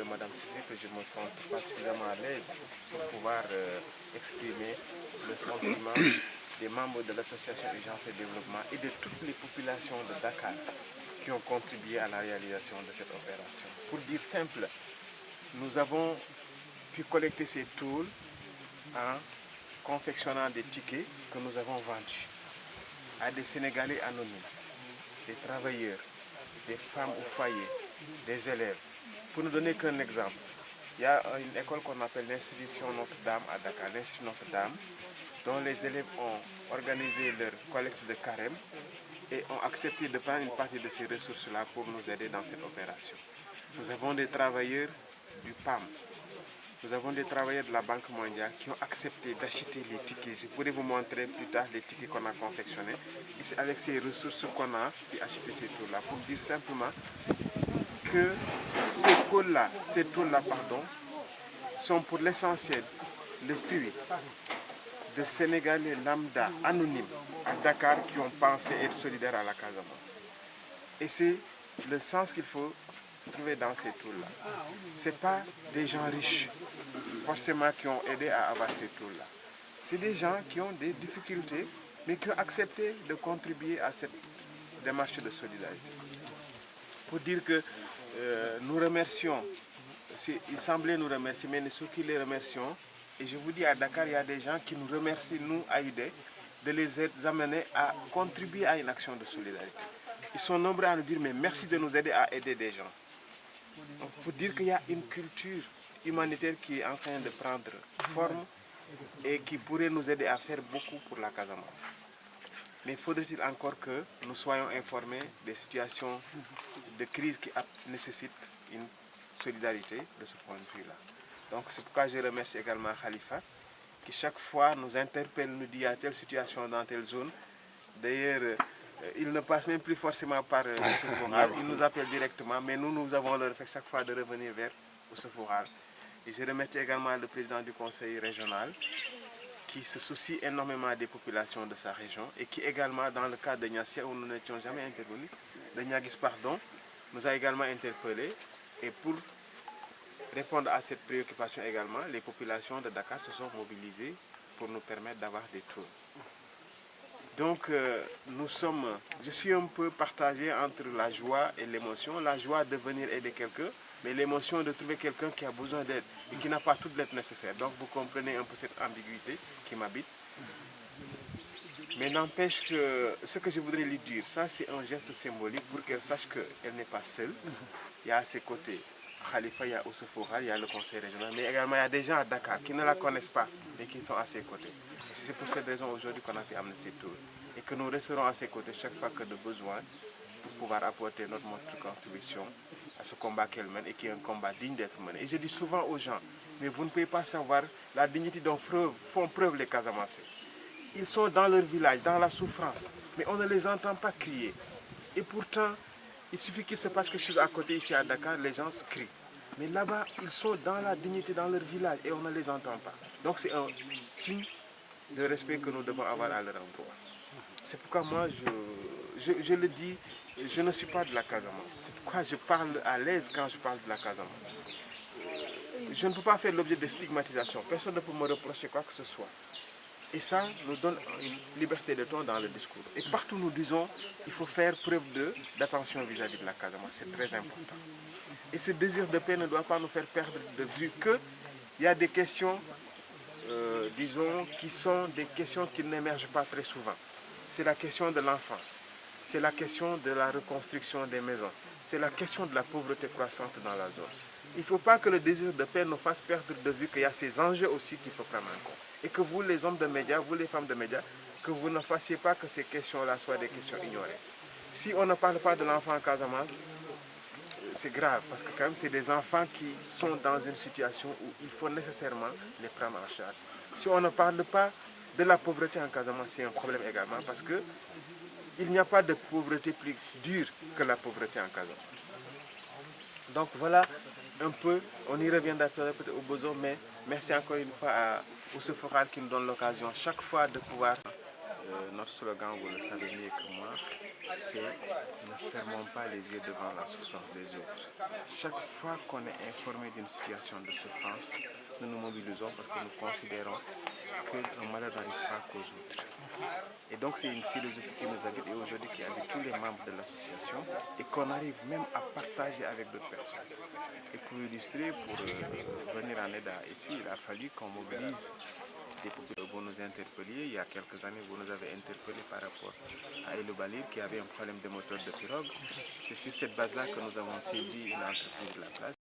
de Mme Cissé que je me sente pas suffisamment à l'aise pour pouvoir exprimer le sentiment des membres de l'association Urgence et Développement et de toutes les populations de Dakar qui ont contribué à la réalisation de cette opération. Pour dire simple, nous avons pu collecter ces tools en confectionnant des tickets que nous avons vendus à des Sénégalais anonymes, des travailleurs, des femmes au foyer, des élèves. Pour ne donner qu'un exemple, il y a une école qu'on appelle l'institution Notre-Dame à Dakar, l'institution Notre-Dame, dont les élèves ont organisé leur collecte de carême et ont accepté de prendre une partie de ces ressources-là pour nous aider dans cette opération. Nous avons des travailleurs du PAM, nous avons des travailleurs de la Banque mondiale qui ont accepté d'acheter les tickets. Je pourrais vous montrer plus tard les tickets qu'on a confectionnés. Et c'est avec ces ressources qu'on a pu acheter ces tools-là. Pour dire simplement que ces tools-là, sont pour l'essentiel le fruit de Sénégalais lambda anonymes à Dakar qui ont pensé être solidaires à la Casamance. Et c'est le sens qu'il faut trouver dans ces tools-là. Ce n'est pas des gens riches, forcément, qui ont aidé à avoir ces tools-là. C'est des gens qui ont des difficultés, mais qui ont accepté de contribuer à cette démarche de solidarité. Pour dire que nous remercions, il semblait nous remercier, mais nous qui les remercions, et je vous dis à Dakar, il y a des gens qui nous remercient, nous, Aïdé, de les amener à contribuer à une action de solidarité. Ils sont nombreux à nous dire, mais merci de nous aider à aider des gens. Donc, pour dire qu'il y a une culture humanitaire qui est en train de prendre forme et qui pourrait nous aider à faire beaucoup pour la Casamance. Mais faudrait-il encore que nous soyons informés des situations de crise qui nécessitent une solidarité de ce point de vue-là. Donc c'est pourquoi je remercie également Khalifa, qui chaque fois nous interpelle, nous dit il y a telle situation dans telle zone. D'ailleurs, il ne passe même plus forcément par Oussefoural, il nous appelle directement, mais nous avons le réflexe chaque fois de revenir vers Oussefoural. Et je remercie également le président du conseil régional, qui se soucie énormément des populations de sa région et qui également, dans le cas de Niassia, où nous n'étions jamais intervenus, de Niagis, pardon, nous a également interpellés. Et pour répondre à cette préoccupation également, les populations de Dakar se sont mobilisées pour nous permettre d'avoir des tours. Donc, je suis un peu partagé entre la joie et l'émotion. La joie de venir aider quelqu'un, mais l'émotion de trouver quelqu'un qui a besoin d'aide et qui n'a pas toute l'aide nécessaire. Donc, vous comprenez un peu cette ambiguïté qui m'habite. Mais n'empêche que ce que je voudrais lui dire, ça c'est un geste symbolique pour qu'elle sache qu'elle n'est pas seule. Il y a à ses côtés Khalifa, il y a Oussefoural, il y a le conseil régional, mais également il y a des gens à Dakar qui ne la connaissent pas, mais qui sont à ses côtés. C'est pour cette raison aujourd'hui qu'on a pu amener ces tours. Et que nous resterons à ses côtés chaque fois que de besoin pour pouvoir apporter notre contribution à ce combat qu'elle mène et qui est un combat digne d'être mené. Et je dis souvent aux gens, mais vous ne pouvez pas savoir la dignité dont font preuve les Casamancés. Ils sont dans leur village, dans la souffrance, mais on ne les entend pas crier. Et pourtant, il suffit qu'il se passe quelque chose à côté ici à Dakar, les gens se crient. Mais là-bas, ils sont dans la dignité, dans leur village, et on ne les entend pas. Donc c'est un signe de respect que nous devons avoir à leur endroit. C'est pourquoi moi, je le dis, je ne suis pas de la Casamance. C'est pourquoi je parle à l'aise quand je parle de la Casamance. Je ne peux pas faire l'objet de stigmatisation. Personne ne peut me reprocher quoi que ce soit. Et ça nous donne une liberté de ton dans le discours. Et partout nous disons qu'il faut faire preuve d'attention vis-à-vis de la Casamance. C'est très important. Et ce désir de paix ne doit pas nous faire perdre de vue qu'il y a des questions, disons, qui sont des questions qui n'émergent pas très souvent. C'est la question de l'enfance. C'est la question de la reconstruction des maisons. C'est la question de la pauvreté croissante dans la zone. Il ne faut pas que le désir de paix nous fasse perdre de vue qu'il y a ces enjeux aussi qu'il faut prendre en compte. Et que vous, les hommes de médias, vous, les femmes de médias, que vous ne fassiez pas que ces questions-là soient des questions ignorées. Si on ne parle pas de l'enfant en Casamance, c'est grave, parce que quand même, c'est des enfants qui sont dans une situation où il faut nécessairement les prendre en charge. Si on ne parle pas de la pauvreté en Casamance, c'est un problème également, parce qu'il n'y a pas de pauvreté plus dure que la pauvreté en Casamance. Donc voilà un peu, on y reviendra peut-être au besoin, mais merci encore une fois à Oussefoural qui nous donne l'occasion chaque fois de pouvoir Notre slogan, vous le savez mieux que moi, c'est ne fermons pas les yeux devant la souffrance des autres. Chaque fois qu'on est informé d'une situation de souffrance, nous nous mobilisons parce que nous considérons qu'un malheur n'arrive pas qu'aux autres. Et donc c'est une philosophie qui nous habite et aujourd'hui qui habite tous les membres de l'association et qu'on arrive même à partager avec d'autres personnes. Et pour illustrer, pour venir en aide ici, il a fallu qu'on mobilise des populations. Vous nous interpelliez, il y a quelques années, vous nous avez interpellé par rapport à El Balir qui avait un problème de moteur de pirogue. C'est sur cette base-là que nous avons saisi une entreprise de la place.